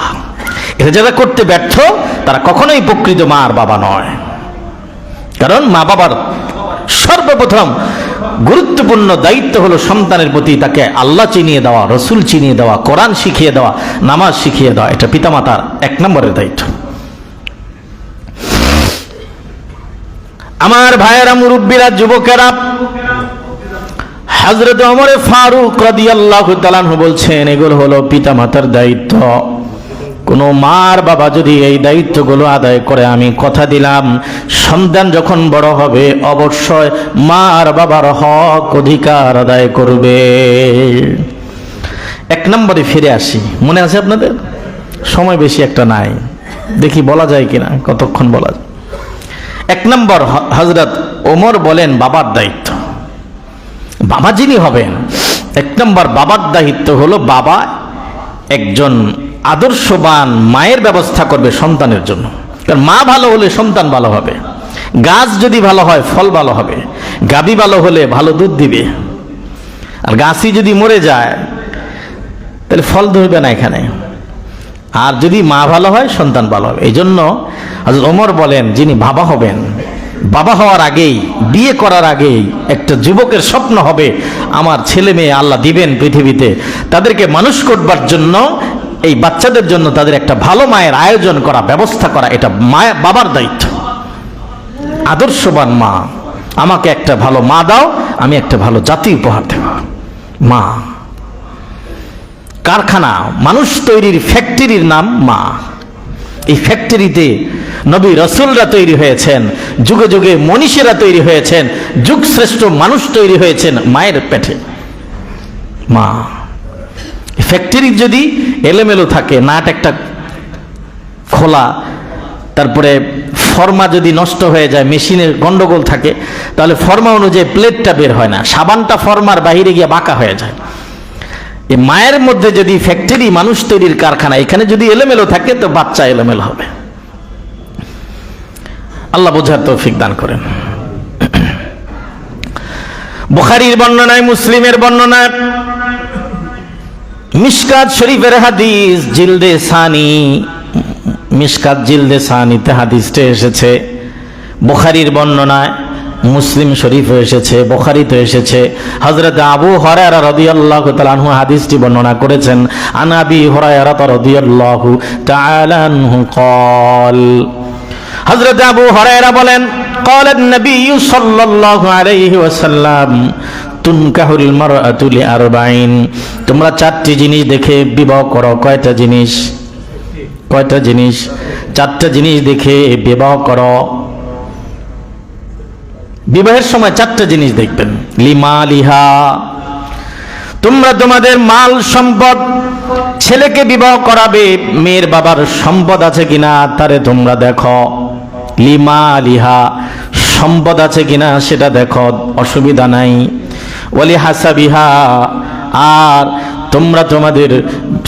এটা যারা করতে ব্যর্থ তারা কখনোই প্রকৃত মা আর বাবা নয়। কারণ মা বাবার সর্বপ্রথম গুরুত্বপূর্ণ দায়িত্ব হলো সন্তানের প্রতি তাকে আল্লাহ চিনিয়ে দেওয়া, রসুল চিনিয়ে দেওয়া, কোরআন শিখিয়ে দেওয়া, নামাজ শিখিয়ে দেওয়া। এটা পিতামাতার 1 নম্বরের দায়িত্ব। আমার ভাইয়েরা, মুরব্বীরা, যুবকেরা, হযরত ওমর ফারুক রাদিয়াল্লাহু তাআলা আনহু বলছেন, এগুলো হলো পিতামাতার দায়িত্ব। কোন মার বাবা যদি এই দায়িত্বগুলো আদায় করে, আমি কথা দিলাম সন্তান যখন বড় হবে অবশ্যই মার বাবার হক অধিকার আদায় করবে। 1 নম্বরে ফিরে আসি, মনে আছে আপনাদের? সময় বেশি একটা নাই, দেখি বলা যায় কিনা, কতক্ষণ বলা যায়। 1 নম্বর, হযরত ওমর বলেন বাবার দায়িত্ব। বাবা যিনি হবেন, 1 নম্বর বাবার দায়িত্ব হলো বাবা একজন আদর্শবান মায়ের ব্যবস্থা করবে সন্তানের জন্য। কারণ মা ভালো হলে সন্তান ভালো হবে। গাছ যদি ভালো হয় ফল ভালো হবে, গাভী ভালো হলে ভালো দুধ দিবে। আর গাছই যদি মরে যায় তাহলে ফল ধরবে না এখানে। আর যদি মা ভালো হয় সন্তান ভালো হবে। এই জন্য হযরত ওমর বলেন যিনি বাবা হবেন, বাবা হওয়ার আগেই, বিয়ে করার আগেই একটা যুবকের স্বপ্ন হবে আমার ছেলে মেয়ে আল্লাহ দিবেন পৃথিবীতে, তাদেরকে মানুষ করবার জন্য, এই বাচ্চাদের জন্য তাদের একটা ভালো মায়ের আয়োজন করা, ব্যবস্থা করা, এটা বাবার দায়িত্ব। আদর্শবান মা, আমাকে একটা ভালো মা দাও, আমি একটা ভালো জাতি উপহার দেব। মা কারখানা, মানুষ তৈরির ফ্যাক্টরির নাম মা। এই ফ্যাক্টরিতে নবী রাসূলরা তৈরি হয়েছেন, যুগে যুগে মনীষীরা তৈরি হয়েছেন, যুগ শ্রেষ্ঠ মানুষ তৈরি হয়েছেন মায়ের পেটে। মা ফ্যাক্টরি যদি এলোমেলো থাকে, নাট একটা খোলা, তারপরে ফর্মা যদি নষ্ট হয়ে যায়, মেশিনের গন্ডগোল থাকে, তাহলে ফর্মা অনুযায়ী প্লেটটা বের হয় না, সাবানটা ফর্মার বাইরে গিয়ে বাঁকা হয়ে যায়। এই মায়ের মধ্যে যদি ফ্যাক্টরি, মানুষ তৈরির কারখানা, এখানে যদি এলোমেলো থাকে তো বাচ্চা এলোমেলো হবে। আল্লাহ বোঝার তৌফিক দান করেন। বুখারীর বর্ণনায়, মুসলিমের বর্ণনায়, মিশকাত শরীফের হাদিস জিলদে সানি, মিশকাত জিলদে সানিতে হাদিসটা এসেছে। বুখারীর বর্ণনায়, মুসলিম শরীফে এসেছে, বুখারীতে এসেছে। হযরত আবু হুরায়রা রাদিয়াল্লাহু তাআলা আনহু হাদিসটি বর্ণনা করেছেন। আন আবি হুরায়রা রাদিয়াল্লাহু তাআলা আনহু قال, হযরত আবু হুরায়রা বলেন, قال النبي صلى الله عليه وسلم তুনকাহুল মারআতু লিআরবাইন, তোমরা চারটি জিনিস দেখে বিবাহ করো। কয়টা জিনিস? কয়টা জিনিস? চারটা জিনিস দেখে বিবাহ করো। বিবাহের সময় চারটা জিনিস দেখবেন। লিমালিহা, তোমরা তোমাদের মাল সম্পদ, ছেলেকে বিবাহ করাবে, মেয়ের বাবার সম্পদ আছে কিনা তারে তোমরা দেখো। লিমালিহা, সম্পদ আছে কিনা সেটা দেখো, অসুবিধা নাই। ওয়ালি হাসাবিহা, আর তোমরা তোমাদের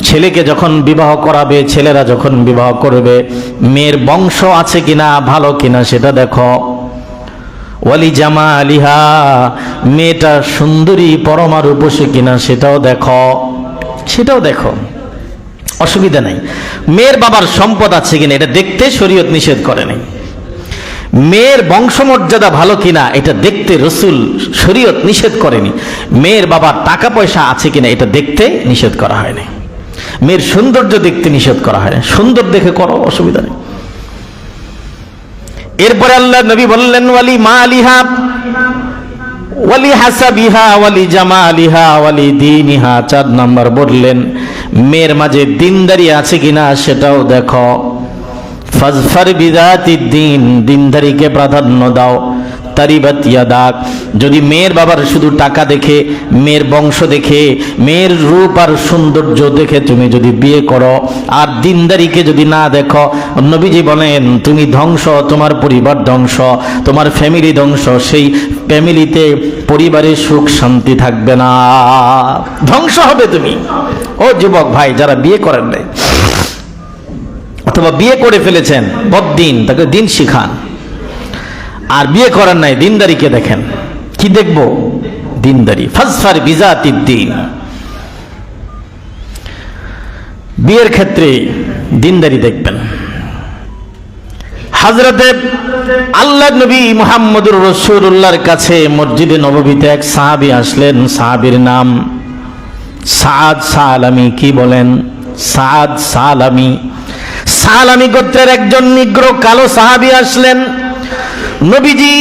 ছেলেকে যখন বিবাহ করাবে, ছেলেরা যখন বিবাহ করবে, মেয়ের বংশ আছে কিনা, ভালো কিনা সেটা দেখো। ওয়ালি জামালিহা, মেয়েটা সুন্দরী পরমা রূপসী কিনা সেটাও দেখো, সেটাও দেখো, অসুবিধা নাই। মেয়ের বাবার সম্পদ আছে কিনা এটা দেখতে শরীয়ত নিষেধ করে নাই। মেয়ের বংশমর্যাদা ভালো কিনা এটা দেখতে রাসূল শরীয়ত নিষেধ করেনি। মেয়ের বাবার টাকা পয়সা আছে কিনা এটা দেখতে নিষেধ করা হয়নি। মেয়ের সৌন্দর্য দেখতে নিষেধ করা হয় না, সুন্দর দেখে করো, অসুবিধা নেই। এরপরে আল্লাহ নবী বললেন, ওয়ালি মালিহা ওয়ালি হাসাবিহা ওয়ালি জামালিহা ওয়ালি দীনিহা, 4 নাম্বার বললেন মেয়ের মাঝে দিনদারি আছে কিনা সেটাও দেখো। ফাজফার বিযাতিদ দ্বীন, দিনদারিকে প্রাধান্য দাও। তারিবাত ইয়াদাক, যদি মেয়ের বাবার শুধু টাকা দেখে, মেয়ের বংশ দেখে, মেয়ের রূপ আর সৌন্দর্য দেখে তুমি যদি বিয়ে করো, আর দিনদারিকে যদি না দেখো, নবীজি বলেন তুমি ধ্বংস, তোমার পরিবার ধ্বংস, তোমার ফ্যামিলি ধ্বংস, সেই ফ্যামিলিতে পরিবারে সুখ শান্তি থাকবে না, ধ্বংস হবে তুমি। ও যুবক ভাই যারা বিয়ে করেন নাই অথবা বিয়ে করে ফেলেছেন, বদ্দিন, তাকে দিন শিখান। আর বিয়ে করেন নাই, দিনদারিকে দেখেন। কি দেখবো? দিনদারি। ফাজফার বিযাতিদ দ্বীন, বিয়ের ক্ষেত্রে দিনদারি দেখবেন। হযরতে আল্লাহ নবী মুহাম্মদুর রাসূলুল্লাহর কাছে মসজিদে নববীতে এক সাহাবী আসলেন। সাহাবীর নাম সাদ সালামি। কি বলেন? সাদ সালামি। সালামি গোত্রের একজন নিগ্র কালো সাহাবী আসলেন। নবীজি,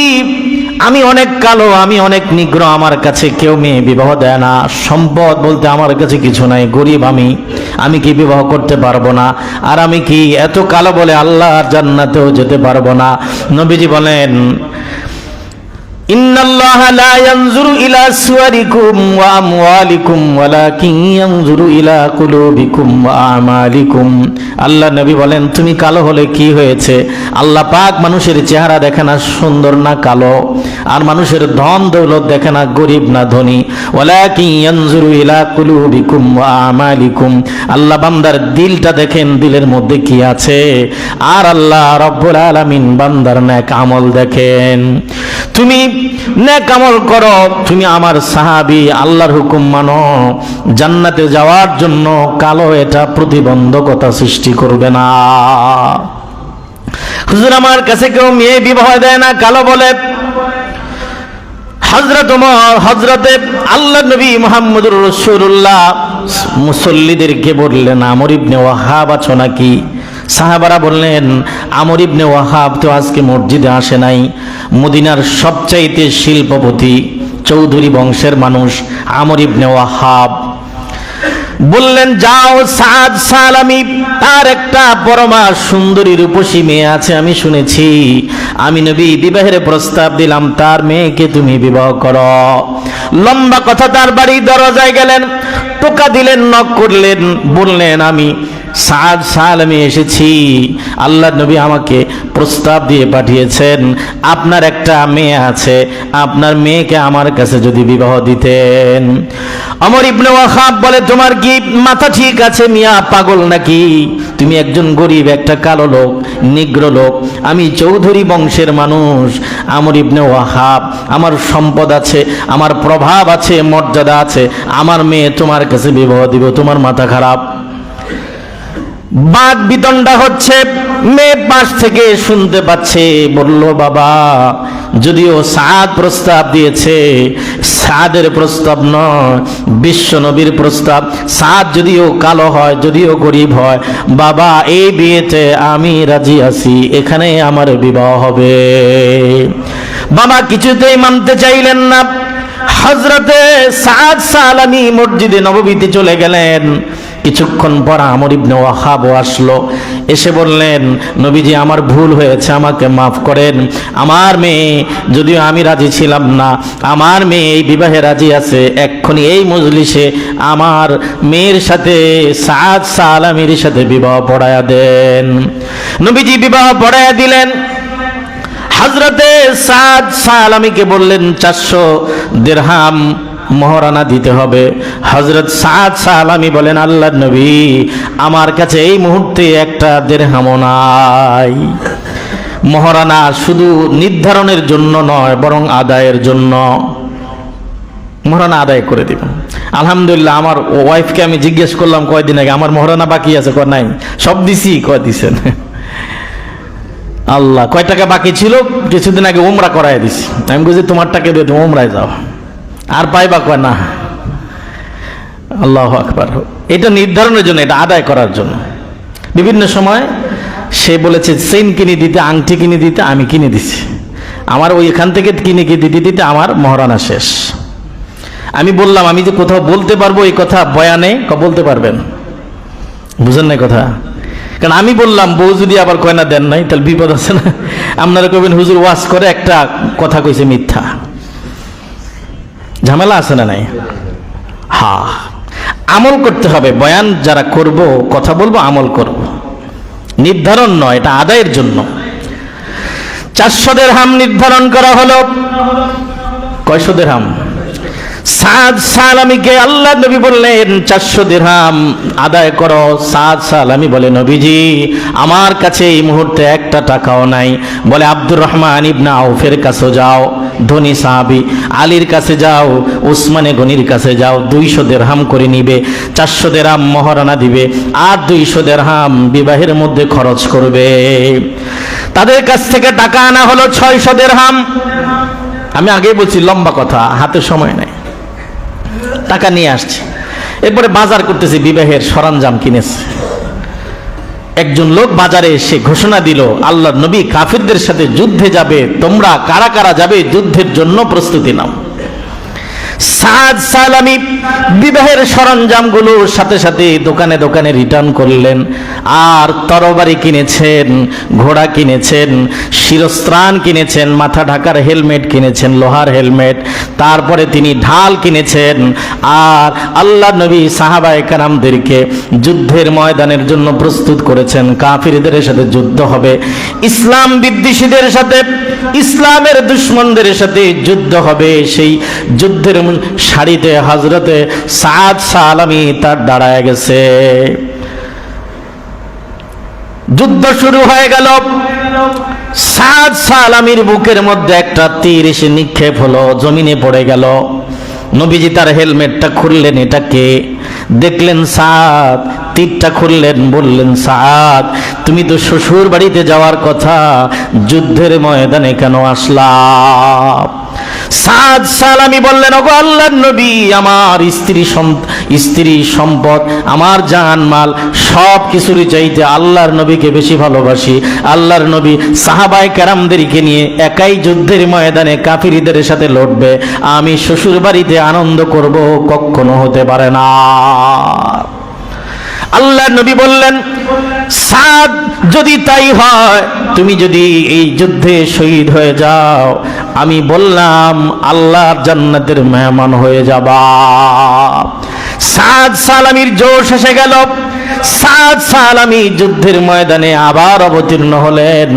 আমি অনেক কালো, আমি অনেক নিগ্র, আমার কাছে কেউ মেয়ে বিবাহ দেয় না, সম্পদ বলতে আমার কাছে কিছু নাই, গরিব আমি কি বিবাহ করতে পারবো না? আর আমি কি এত কালো বলে আল্লাহর জান্নাতেও যেতে পারবো না? নবীজি বলেন, ইন্নাল্লাহা লা ইয়ানজুরু ইলা সুওয়ারিকুম ওয়া আমওয়ালিকুম ওয়ালাকিন ইয়ানজুরু ইলা কুলুবিকুম ওয়া আমালিকুম। আল্লাহ নবী বলেন, তুমি কালো হলে কি হয়েছে? আল্লাহ পাক মানুষের চেহারা দেখে না সুন্দর না কালো, আর মানুষের ধন দৌলত দেখে না গরিব না ধনী। ওয়ালাকিন ইয়ানজুরু ইলা কুলুবিকুম ওয়া আমালিকুম, আল্লাহ বান্দার দিলটা দেখেন, দিলের মধ্যে কি আছে। আর আল্লাহ রব্বুল আলামিন বান্দার নেক আমল দেখেন। তুমি নেক আমল করো, তুমি আমার সাহাবী, আল্লাহর হুকুম মানো, জান্নাতে যাওয়ার জন্য কালো এটা প্রতিবন্ধকতা সৃষ্টি করবে না। হুজুর আমার কাছে কেউ মেয়ে বিবাহ দেয় না, কালো বলে। হযরত ওমর, হযরতে আল্লাহ নবী মুহাম্মদুর রাসূলুল্লাহ মুসল্লিদেরকে বললেন, আমর ইবনে ওয়াহাব আছো নাকি? সাহাবারা বললেন, আমর ইবনে ওয়াহাব তো আজকে মসজিদে আসে নাই। মদিনার সবচাইতে শিল্পপতি চৌধুরী বংশের মানুষ আমর ইবনে ওয়াহাব। বললেন, যাও সাদ সালামি, তার একটা পরমা সুন্দরী রূপসী মেয়ে আছে, আমি শুনেছি। আমি নবী বিবাহের প্রস্তাব দিলাম, তার মেয়েকে তুমি বিবাহ করো। লম্বা কথা, তার বাড়ির দরজায় গেলেন, টোকা দিলেন, নক করলেন, বললেন, আমি সাদ সালামি এসেছি, আল্লাহ নবী আমাকে প্রস্তাব দিয়ে পাঠিয়েছেন, আপনার একটা মেয়ে আছে, আপনার মেয়েকে আমার কাছে যদি বিবাহ দিতেন। ওমর ইবনে ওয়াহাব বলে, তোমার কি মাথা ঠিক আছে মিয়া, পাগল নাকি? তুমি একজন গরিব, একটা কালো লোক, নিগ্র লোক, আমি চৌধুরী বংশের মানুষ। আমর ইবনে ওয়াহাব, আমার সম্পদ আছে, আমার প্রভাব আছে, মর্যাদা আছে, আমার মেয়ে তোমার কাছে বিবাহ দিব, তোমার মাথা খারাপ? বাদ বিতণ্ডা হচ্ছে, মেয়ে পাশ থেকে শুনতে পাচ্ছে, বলল, বাবা, যদিও সাদ প্রস্তাব দিয়েছে, সাদের প্রস্তাব নয়, বিশ্ব নবীর প্রস্তাব। সাদ যদিও কালো হয়, যদিও গরিব হয়, বাবা এই বিয়েতে আমি রাজি আছি, এখানে আমার বিবাহ হবে। বাবা কিছুতেই মানতে চাইলেন না। হযরতে সাদ সালামি মসজিদে নববীতে চলে গেলেন। কিছুক্ষণ পর আমর ইবনে ওয়াহাব আসলো, এসে বললেন, নবীজি আমার ভুল হয়েছে, আমাকে মাফ করেন। আমার মেয়ে, যদিও আমি রাজি ছিলাম না, আমার মেয়ে এই বিবাহে রাজি আছে, এক্ষুনি এই মজলিসে আমার মেয়ের সাথে সাদ সালামির সাথে বিবাহ পড়ায়া দেন। নবীজি বিবাহ পড়ায়া দিলেন। হযরতে সাদ সালামিকে বললেন, 400 দিরহাম মহরানা দিতে হবে। হযরত সাদ সালামি বলেন, আল্লাহর নবী, আমার কাছে এই মুহূর্তে একটা দিরহামও নাই। মহরানা শুধু নির্ধারণের জন্য নয়, বরং আদায়ের জন্য। মহরানা আদায় করে দিব। আলহামদুলিল্লাহ, আমার ওয়াইফকে আমি জিজ্ঞেস করলাম কয়দিন আগে, আমার মহরানা বাকি আছে? কয় নাই। সব দিছি? কয় দিছেন? আল্লাহ, কয় টাকা বাকি ছিল? কিছুদিন আগে উমরা করায় দিছি। আমি বলছি, তোমার টাকা দিয়ে তুমি উমরায় যাও, আর পাইবা? কয় না। আল্লাহু আকবার। এটা নির্ধারণের জন্য, এটা আদায় করার জন্য। বিভিন্ন সময় সে বলেছে চেইন কিনে দিতে, আংটি কিনে দিতে, আমি কিনে দিছি। আমার ওই এখান থেকে কিনে দিতে দিতে আমার মহারানা শেষ। আমি বললাম, আমি যে কোথাও বলতে পারবো এই কথা বয়ানে? বলতে পারবেন? বুঝেন না কথা? কারণ আমি বললাম, বউ যদি আবার কয়না দেন নাই, তাহলে বিপদ আছে না? আপনারা কবেন হুজুর ওয়াজ করে একটা কথা কইছে মিথ্যা, ঝামেলা আছে না নাই? হ্যাঁ, আমল করতে হবে। বয়ান যারা করব, কথা বলবো, আমল করব, নির্ধারণ নয়, এটা আদায়ের জন্য। 400 দিরহাম নির্ধারণ করা হলো। কয়শো দিরহাম? সাদ সালামিকে আল্লাহ নবী বললেন, 400 দিরহাম আদায় করো। সাদ সালামি বলে, নবীজি আমার কাছে এই মুহূর্তে একটা টাকাও নাই। বলে, আব্দুর রহমান ইবনে আউফের কাছে যাও, ধনী সাহাবী, আলীর কাছে যাও, উসমানে গনির কাছে যাও, 200 দিরহাম করে নিবে। 400 দিরহাম মহারানা দিবে, আর 200 দিরহাম বিবাহের মধ্যে খরচ করবে। তাদের কাছ থেকে টাকা আনা হলো 600 দিরহাম। আমি আগেই বলছি, লম্বা কথা, হাতে সময় নাই। টাকা নিয়ে আসছে, এরপরে বাজার করতেছে, বিবাহের সরঞ্জাম কিনেছে। একজন লোক বাজারে এসে ঘোষণা দিল, আল্লাহর নবী কাফিরদের সাথে যুদ্ধে যাবে, তোমরা কারা কারা যাবে যুদ্ধের জন্য প্রস্তুতি নাও। সাদ সালামি বিবাহের সরঞ্জামগুলো সাথে সাথে দোকানে দোকানে রিটার্ন করলেন। আর তরবারি কিনেছেন, ঘোড়া কিনেছেন, শিরস্ত্রাণ কিনেছেন, মাথা ঢাকার হেলমেট কিনেছেন, লোহার হেলমেট, তারপরে তিনি ঢাল কিনেছেন। আর আল্লাহ নবী সাহাবায়ে কেরামদেরকে যুদ্ধের ময়দানের জন্য প্রস্তুত করেছেন। কাফিরদের সাথে যুদ্ধ হবে, ইসলাম বিদ্বেষীদের সাথে, ইসলামের দুশমনদের সাথে যুদ্ধ হবে। সেই যুদ্ধের সারিতে হযরতে সাদ সালামি তার দাঁড়ায় গেছে। যুদ্ধ শুরু হয়ে গেল। সাদ সালামির বুকের মধ্যে একটা তীর এসে নিক্ষেপ হলো, জমিনে পড়ে গেল। নবীজি তার হেলমেটটা খুললেন, এটাকে দেখলেন সাদ তীরটা খুললেন, বললেন সাদ তুমি তো শ্বশুর বাড়িতে যাওয়ার কথা, যুদ্ধের ময়দানে কেন আসলা? সাদ সালামি বললেন, ওগো আল্লাহর নবী, আমার স্ত্রী সম্পদ, আমার জান মাল সব কিছুরই চাইতে আল্লাহর নবীকে বেশি ভালোবাসি। আল্লাহর নবী সাহাবায়ে কেরামদেরকে নিয়ে একাই যুদ্ধের ময়দানে কাফিরদের সাথে লড়বে, আমি শ্বশুর বাড়িতে আনন্দ করব, কখনো হতে পারে না। আল্লাহর নবী বললেন, সাদ যদি তাই হয়, তুমি যদি এই যুদ্ধে শহীদ হয়ে যাও, আমি বললাম আল্লাহর জান্নাতের মেহমান হয়ে যাবা। সাদ সালামির জোশ এসে গেল। সাদ সালামি যুদ্ধের ময়দানে আবার অবতীর্ণ হলেন,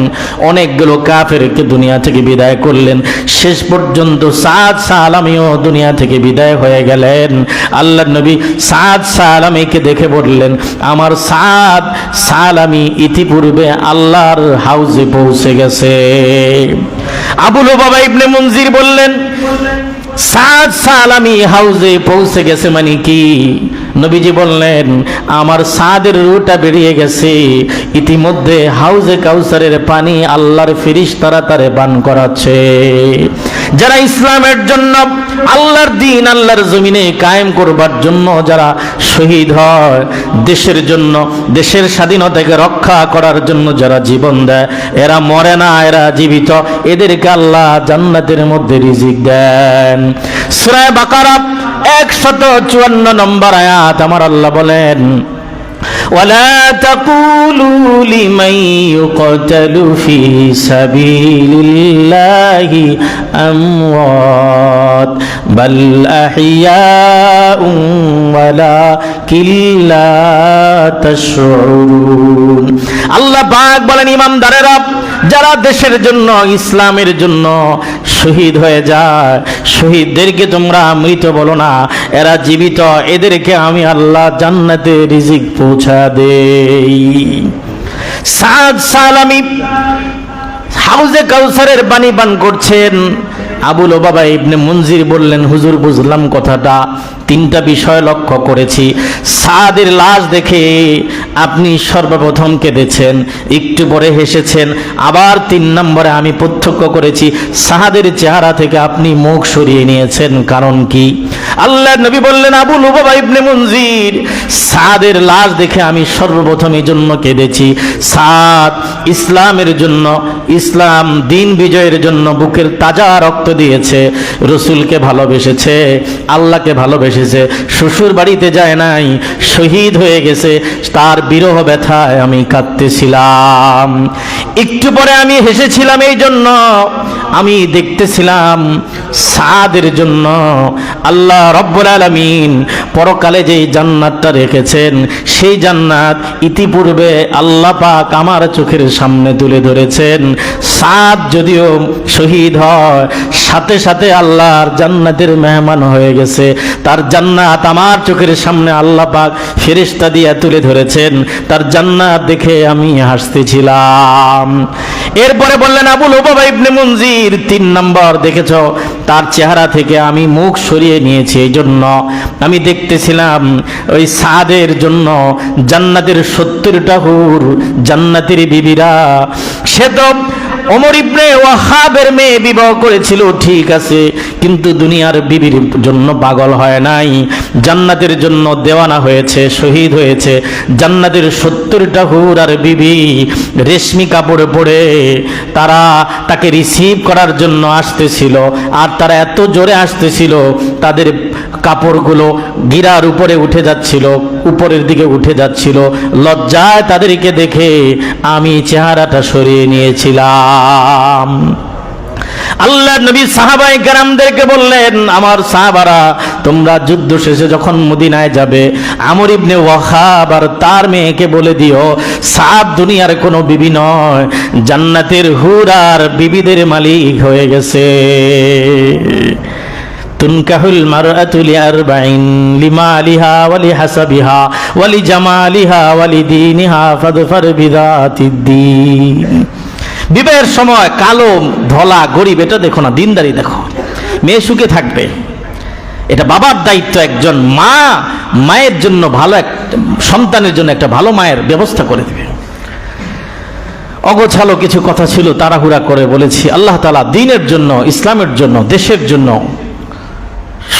অনেকগুলো কাফেরকে দুনিয়া থেকে বিদায় করলেন। শেষ পর্যন্ত সাদ সালামিও দুনিয়া থেকে বিদায় হয়ে গেলেন। আল্লাহর নবী সাদ সালামিকে দেখে বললেন, আমার সাদ সালামি ইতিপূর্বে আল্লাহর হাউজে পৌঁছে গেছে। আবু লুবাবা ইবনে মুনজির বললেন, সাদ সালামি হাউজে পৌঁছে গেছে মানে কি? নবীজি বললেন, আমার সাদের রুটা বেরিয়ে গেছে, ইতিমধ্যে হাউজে কাউসারের পানি আল্লাহর ফেরেশতারা তারে পান করাচ্ছে। যারা ইসলামের জন্য, আল্লাহর দ্বীন আল্লাহর জমিনে কায়েম করবার জন্য যারা শহীদ হয়, দেশের জন্য, দেশের স্বাধীনতাকে রক্ষা করার জন্য যারা জীবন দেয়, এরা মরে না, এরা জীবিত, এদেরকে আল্লাহ জান্নাতের মধ্যে রিজিক দেন। সূরা বাকারা 154 নম্বর আয়াত আমার আল্লাহ বলেন, ولا تقولوا لمن يقتل في سبيل الله أموات بل أحياء ولكن لا تشعرون। আল্লাহ পাক বলেন, ইমানদারেরা যারা দেশের জন্য, ইসলামের জন্য শহীদ হয়ে যায়, শহীদদেরকে তোমরা মৃত বলো না, এরা জীবিত, এদেরকে আমি আল্লাহ জান্নাতে রিজিক পৌঁছা দেই। সাদ সালামি হাউজে কাউসারের পানি পান করছেন। আবু লুবাবা ইবনে মুনজির বললেন, হুজুর বুঝলাম কথাটা, তিনটা বিষয় লক্ষ্য করেছি। সাদের লাশ দেখে আপনি সর্বপ্রথম কেঁদেছেন, একটু পরে হেসেছেন, আবার 3 নম্বরে আমি প্রত্যক্ষ করেছি সাদের চেহারা থেকে আপনি মুখ সরিয়ে নিয়েছেন, কারণ কি? আল্লাহর নবী বললেন, আবু লুবাবা ইবনে মুনজির, সাদের লাশ দেখে আমি সর্বপ্রথম এই জন্য কেঁদেছি, সাদ ইসলামের জন্য, ইসলাম দিন বিজয়ের জন্য বুকের তাজা রক্ত দিয়েছে, রসুলকে ভালোবেসেছে, আল্লাহকে ভালোবেসেছে, শ্বশুর বাড়িতে যায় নাই, শহীদ হয়ে গেছে, তার বিরহ ব্যথায় আমি কাঁদতেছিলাম। একটু পরে আমি হেসেছিলাম, এই জন্য আমি দেখতেছিলাম সাদের জন্য আল্লাহ রব্বুল আলামিন পরকালে যেই জান্নাতটা রেখেছেন, সেই জান্নাত ইতিপূর্বে আল্লাহ পাক আমার চোখের সামনে তুলে ধরেছেন। সাদ যদিও শহীদ হয়, সাথে সাথে আল্লাহর জান্নাতের মেহমান হয়ে গেছে, তার জান্নাত আমার চোখের সামনে আল্লাহ পাক ফেরেশতা দিয়ে তুলে ধরেছেন, তার জান্নাত দেখে আমি হাসতেছিলাম। এরপরে বললেন, আবু লুবাবা ইবনে মুনজির, 3 নম্বর দেখেছ, তার চেহারা থেকে আমি মুখ সরিয়ে নিয়েছি, এই জন্য আমি দেখতেছিলাম ওই সাদের জন্য জান্নাতের 70টা হুর, জান্নাতের বিবিরা, সে তো ওমর ইবনে ওয়াহাবের মেয়ে বিবাহ করেছিল, ঠিক আছে, কিন্তু দুনিয়ার বিবির জন্য পাগল হয় নাই, জান্নাতের জন্য দেওয়ানা হয়েছে, শহীদ হয়েছে। জান্নাতের 70টা হুর আর বিবি রেশমি কাপড়ে পরে তারা তাকে রিসিভ করার জন্য আসতেছিল, আর তারা এত জোরে আসতেছিল, তাদের কাপড়গুলো গিরার উপরে উঠে যাচ্ছিল, উপরের দিকে উঠে যাচ্ছিল। লজ্জায় তাদেরকে দেখে আমি চেহারাটা সরিয়ে নিয়েছিলাম। আল্লাহ নবী সাহাবায়ে কেরামদেরকে বললেন, আমার সাহাবারা, তোমরা যুদ্ধ শেষে যখন মদিনায় যাবে, আমর ইবনে ওয়াহাব আর তার মেয়েকে বলে দিও, সাদ দুনিয়ার কোনো বিবি নয়, জান্নাতের হুর আর বিবিদের মালিক হয়ে গেছে। তুনকাহুল মারআতু লিআরবাইন লিমালিহা ওয়া লিহাসাবিহা ওয়া লিজামালিহা ওয়া লিদীনিহা ফাদফার বিযাতিদ্দীন। বিবাহের সময় কালো, ধলা, গরিব এটা দেখো না, দিনদারি দেখো, মেয়ে সুখে থাকবে, এটা বাবার দায়িত্ব। একজন মা, মায়ের জন্য ভালো সন্তানের জন্য একটা ভালো মায়ের ব্যবস্থা করে দেবে। অগোছালো কিছু কথা ছিল, তাড়াহুড়া করে বলেছি। আল্লাহ তাআলা দ্বীনের জন্য, ইসলামের জন্য, দেশের জন্য,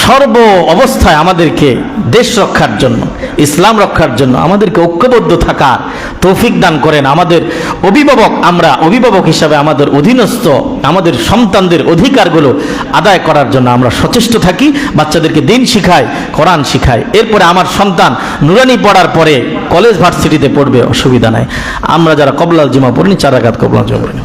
সর্ব অবস্থায় আমাদেরকে দেশ রক্ষার জন্য, ইসলাম রক্ষার জন্য আমাদেরকে ঐক্যবদ্ধ থাকার তৌফিক দান করেন। আমাদের অভিভাবক, আমরা অভিভাবক হিসাবে আমাদের অধীনস্থ আমাদের সন্তানদের অধিকারগুলো আদায় করার জন্য আমরা সচেষ্ট থাকি, বাচ্চাদেরকে দিন শিখাই, কোরআন শিখাই। এরপরে আমার সন্তান নুরানি পড়ার পরে কলেজ ভার্সিটিতে পড়বে, অসুবিধা নাই। আমরা যারা কবলাল জুমা পড়িনি 4 রাকাত কবলাল জুমা পড়ি।